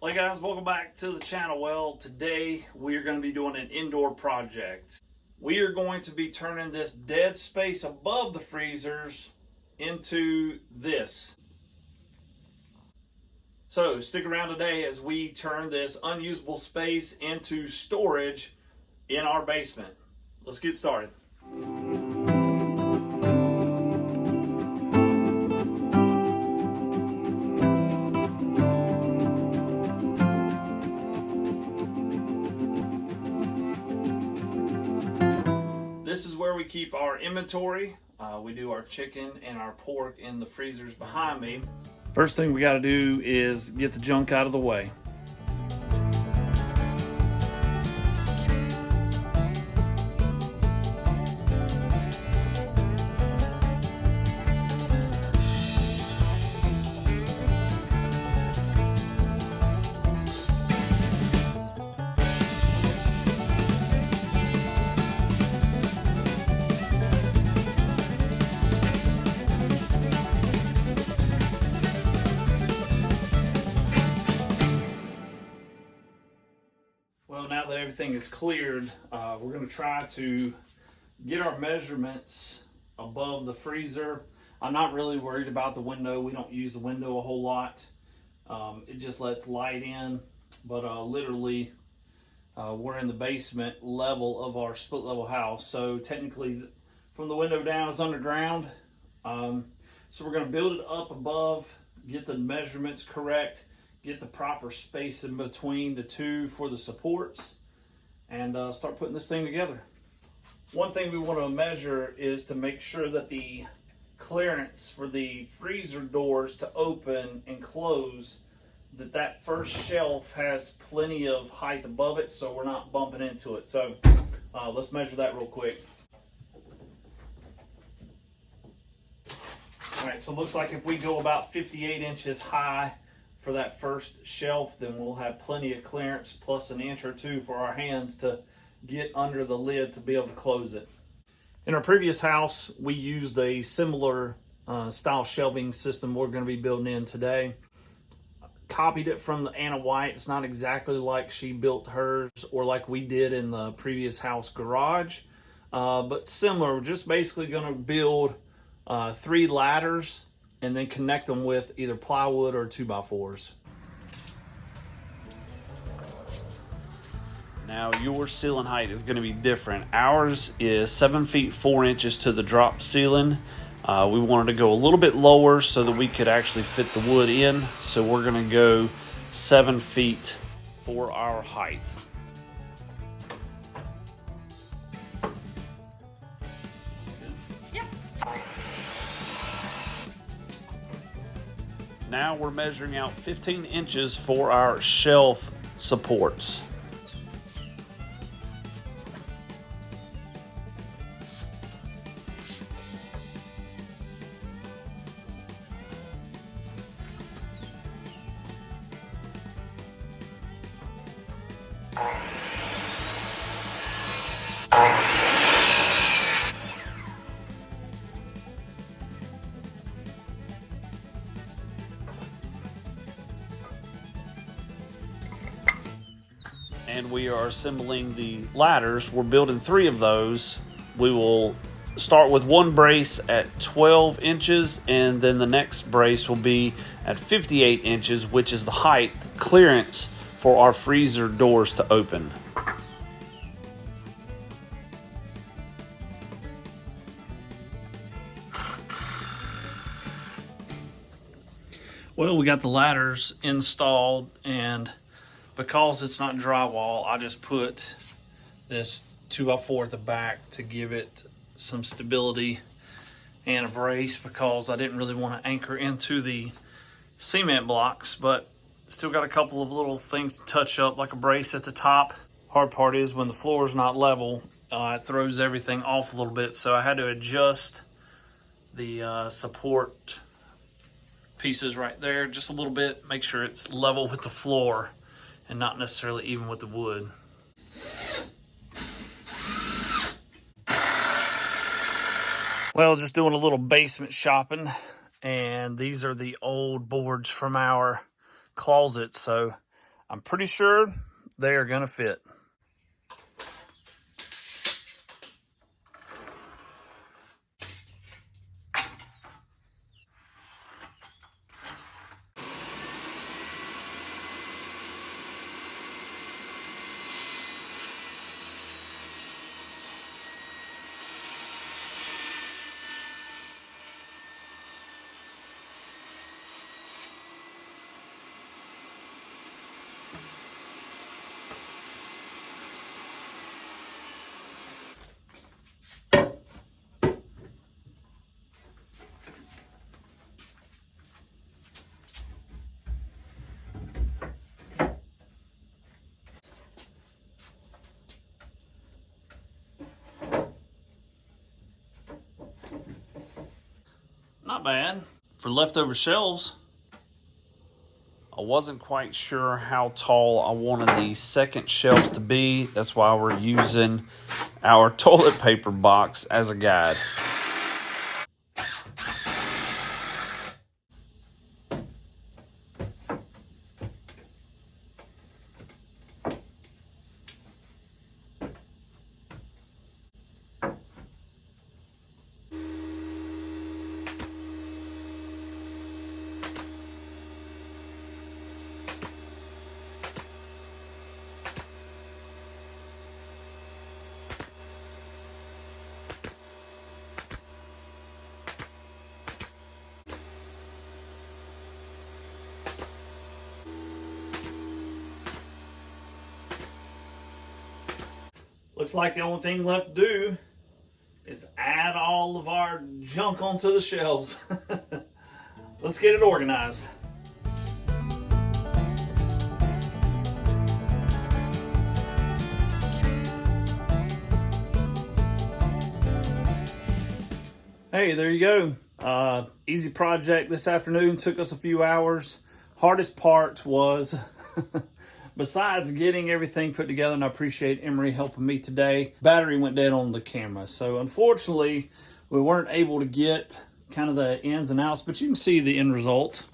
Hey guys, welcome back to the channel. Well, today we are going to be doing an indoor project. We are going to be turning this dead space above the freezers into this. So stick around today as we turn this unusable space into storage in our basement. Let's get started. This is where we keep our inventory. We do our chicken and our pork in the freezers behind me. First thing we got to do is get the junk out of the way. Well, now that everything is cleared, we're going to try to get our measurements above the freezer. I'm not really worried about the window. We don't use the window a whole lot. It just lets light in, but literally we're in the basement level of our split level house. So technically from the window down is underground. So we're going to build it up above, get the measurements correct, get the proper space in between the two for the supports, and start putting this thing together. One thing we want to measure is to make sure that the clearance for the freezer doors to open and close, that first shelf has plenty of height above it so we're not bumping into it. So let's measure that real quick. All right, so it looks like if we go about 58 inches high for that first shelf, then we'll have plenty of clearance plus an inch or two for our hands to get under the lid to be able to close it. In our previous house, we used a similar style shelving system we're going to be building in today. Copied it from the Anna White. It's not exactly like she built hers or like we did in the previous house garage, but similar. We're just basically going to build 3 ladders and then connect them with either plywood or 2x4s. Now your ceiling height is going to be different. Ours is 7 feet 4 inches to the drop ceiling. We wanted to go a little bit lower so that we could actually fit the wood in. So we're going to go 7 feet for our height. Now we're measuring out 15 inches for our shelf supports. And we are assembling the ladders. We're building 3 of those. We will start with one brace at 12 inches, and then the next brace will be at 58 inches, which is the height clearance for our freezer doors to open. Well, we got the ladders installed, and because it's not drywall, I just put this 2x4 at the back to give it some stability and a brace, because I didn't really want to anchor into the cement blocks, but still got a couple of little things to touch up, like a brace at the top. Hard part is when the floor is not level, it throws everything off a little bit, so I had to adjust the support pieces right there just a little bit, make sure it's level with the floor and not necessarily even with the wood. Well, just doing a little basement shopping, and these are the old boards from our closet. So I'm pretty sure they are gonna fit. Not bad for leftover shelves. I wasn't quite sure how tall I wanted the second shelves to be. That's why we're using our toilet paper box as a guide. Looks like the only thing left to do is add all of our junk onto the shelves. Let's get it organized. Hey, there you go. Easy project this afternoon. Took us a few hours. Hardest part was besides getting everything put together, and I appreciate Emery helping me today, battery went dead on the camera. So unfortunately, we weren't able to get kind of the ins and outs, but you can see the end result.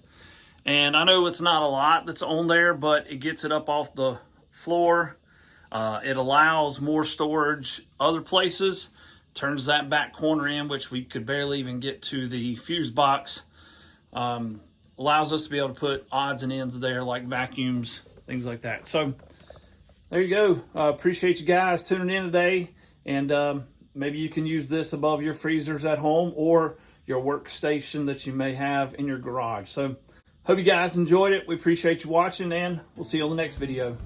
And I know it's not a lot that's on there, but it gets it up off the floor. It allows more storage other places, turns that back corner in, which we could barely even get to the fuse box. Allows us to be able to put odds and ends there like vacuums, things like that. So there you go. Appreciate you guys tuning in today. And maybe you can use this above your freezers at home or your workstation that you may have in your garage. So hope you guys enjoyed it. We appreciate you watching, and we'll see you on the next video.